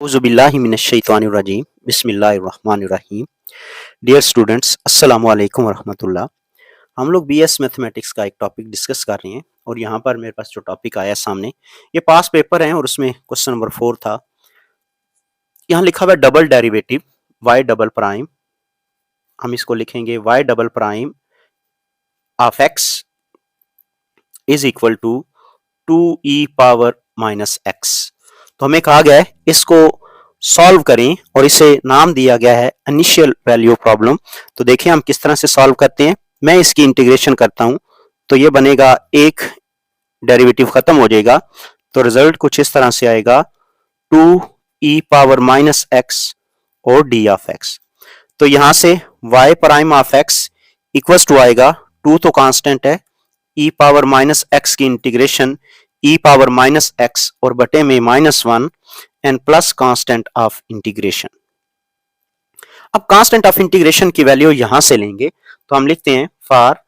औज़ुबिल्लाहिमिनश्शैतानिर्रजीम बिस्मिल्लाहिर्रहमानिर्रहीम। Dear students, अस्सलामु अलैकुम वरहमतुल्लाह। हम लोग बीएस मैथमेटिक्स का एक टॉपिक डिस्कस कर रहे हैं और यहाँ पर मेरे पास जो टॉपिक आया सामने, ये पास पेपर है और उसमें क्वेश्चन नंबर 4 था। यहाँ लिखा हुआ है double derivative y double prime, हम इसको लिखेंगे y double prime of x is equal to 2e power minus x। तो हमें कहा गया है इसको सॉल्व करें और इसे नाम दिया गया है इनिशियल वैल्यू प्रॉब्लम। तो देखिए हम किस तरह से सॉल्व करते हैं। मैं इसकी इंटीग्रेशन करता हूं तो ये बनेगा, एक डेरिवेटिव खत्म हो जाएगा तो रिजल्ट कुछ इस तरह से आएगा 2e पावर माइनस x और d ऑफ x। तो यहां से y prime of x equals to आएगा, 2 तो कांस्टेंट है, e पावर माइनस x की integration e power minus x और बटे में -1 and plus constant of integration. अब कांस्टेंट ऑफ इंटीग्रेशन की वैल्यू यहां से लेंगे तो हम लिखते हैं फॉर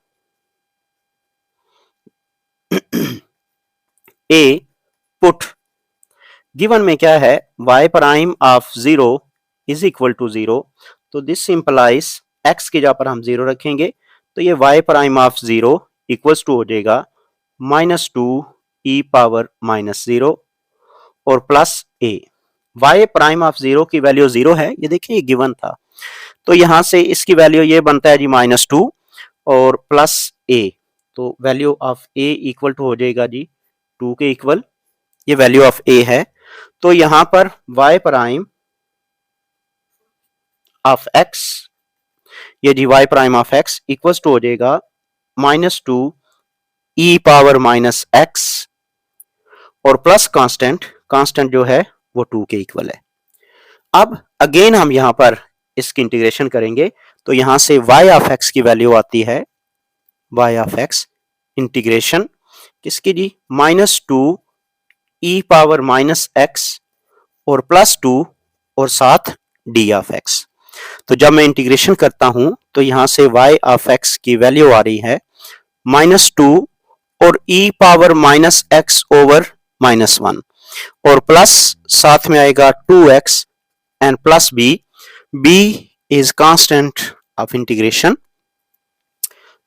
ए पुट गिवन में क्या है, y prime of 0 is equal to 0। तो दिस इंप्लाइज x की जगह पर हम 0 रखेंगे तो ये y prime of 0 equals to हो जाएगा -2 e पावर माइनस 0 और plus a। y prime of 0 की वैल्यू 0 है, ये देखिए ये गिवन था, तो यहां से इसकी वैल्यू ये बनता है जी -2 और प्लस a। तो value of a equal to हो जाएगा जी 2 के इक्वल, ये वैल्यू ऑफ a है। तो यहां पर y प्राइम ऑफ x, ये जी y prime of x equals to हो जाएगा -2 e पावर माइनस x और प्लस कांस्टेंट, कांस्टेंट जो है वो 2 के इक्वल है। अब अगेन हम यहां पर इसकी इंटीग्रेशन करेंगे तो यहां से y ऑफ x की वैल्यू आती है, y ऑफ x इंटीग्रेशन किसकी जी, -2 e पावर माइनस x और प्लस 2 और साथ d ऑफ x। तो जब मैं इंटीग्रेशन करता हूं तो यहां से y ऑफ x की वैल्यू आ रही है -2 और e power minus x over -1 और प्लस साथ में आएगा 2x and plus b is constant of integration.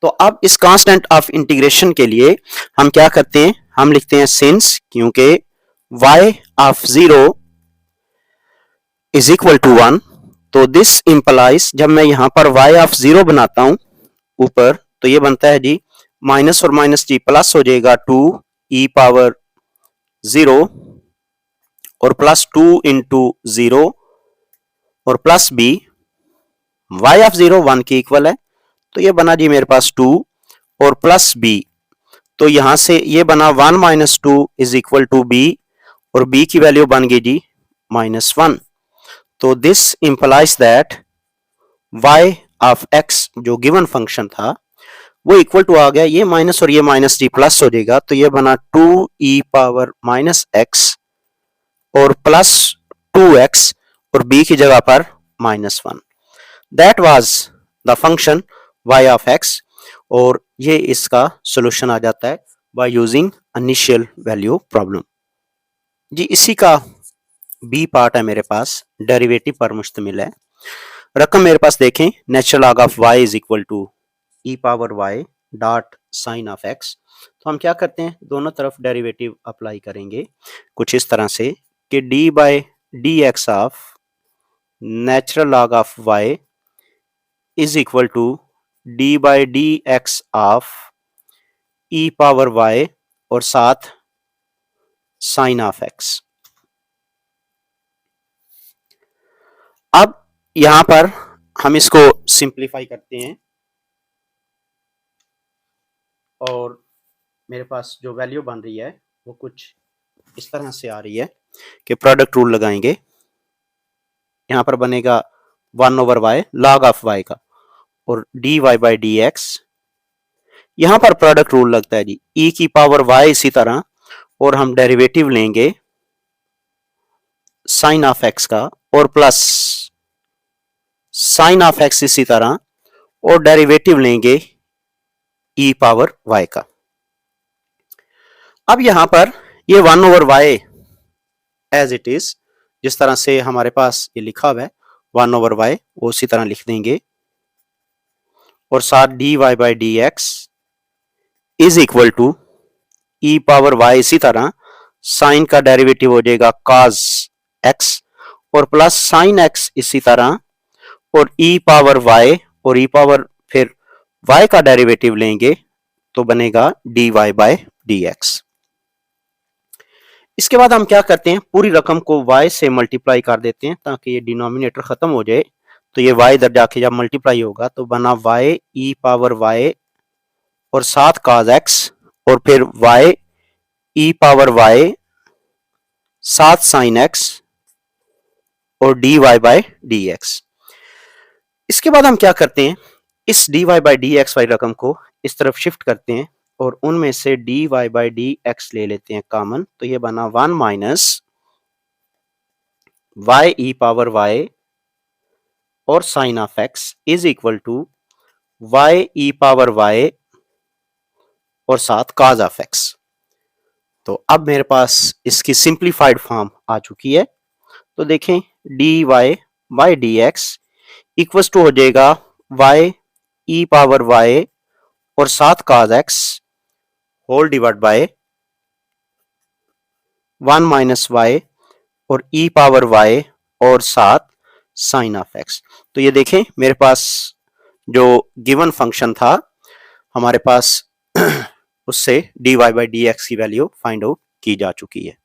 तो अब इस कांस्टेंट ऑफ इंटीग्रेशन के लिए हम क्या करते हैं, हम लिखते हैं सिंस, क्योंकि y ऑफ 0 इज इक्वल टू 1, तो दिस इंप्लाइज, जब मैं यहां पर y ऑफ 0 बनाता हूं ऊपर तो ये बनता है जी माइनस और माइनस जी प्लस हो जाएगा 2 e पावर 0 और प्लस 2 इंटू 0 और प्लस b, y ऑफ 0 1 के इक्वल है तो ये बना जी मेरे पास 2 और प्लस b। तो यहां से ये बना 1 minus 2 is equal to b और b की वैल्यू बन गई जी -1। तो this implies that y of x जो गिवन फंक्शन था वो इक्वल टू आ गया, ये माइनस और ये माइनस जी प्लस हो जाएगा तो ये बना 2 e पावर माइनस x और प्लस 2x और b की जगह पर -1। That was the function y of x और ये इसका सॉल्यूशन आ जाता है by using initial value problem. जी इसी का बी पार्ट है मेरे पास, डेरिवेटिव पर मुश्तमिल है। रकम मेरे पास देखें, natural log of y is equal to e power y dot sine of x। तो हम क्या करते हैं, दोनों तरफ डेरिवेटिव अप्लाई करेंगे कुछ इस तरह से कि d by d x of natural log of y is equal to d by d x of e power y और साथ साइन ऑफ x। अब यहां पर हम इसको सिंप्लीफाई करते हैं और मेरे पास जो वैल्यू बन रही है वो कुछ इस तरह से आ रही है कि प्रोडक्ट रूल लगाएंगे, यहां पर बनेगा 1 over y log of y का और dy बाई डी एक्स, यहां पर प्रोडक्ट रूल लगता है जी e की पावर y इसी तरह और हम डेरिवेटिव लेंगे साइन ऑफ x का और प्लस साइन ऑफ x इसी तरह और डेरिवेटिव लेंगे e पावर y का। अब यहां पर ये 1 over y as it is जिस तरह से हमारे पास ये लिखा हुआ है 1/y वो उसी तरह लिख देंगे और साथ dy by d x is equal to e power y, इसी तरह साइन का डेरिवेटिव हो जाएगा cos x और प्लस साइन x इसी तरह और ई पावर y और ई पावर फिर y का डेरिवेटिव लेंगे तो बनेगा dy बाय dx। इसके बाद हम क्या करते हैं, पूरी रकम को y से मल्टीप्लाई कर देते हैं ताकि ये डिनोमिनेटर खत्म हो जाए। तो ये y इधर जाके जब मल्टीप्लाई होगा तो बना y ई पावर y और साथ cos x और फिर y ई पावर y साथ साइन x और dy बाय dx। इसके बाद हम क्या करते हैं, इस dy बाई dx वाली रकम को इस तरफ शिफ्ट करते हैं और उनमें से dy बाई dx ले लेते हैं कॉमन। तो ये बना 1 minus y e power y और sine of x is equal to y e power y और साथ cos ऑफ x। तो अब मेरे पास इसकी सिंप्लीफाइड फॉर्म आ चुकी है। तो देखें dy by dx equals to हो जाएगा y ई पावर y और साथ cos x whole divide by 1 minus y और ई पावर y और साथ साइन ऑफ x। तो ये देखें मेरे पास जो गिवन फंक्शन था हमारे पास उससे dy बाई dx की वैल्यू फाइंड आउट की जा चुकी है।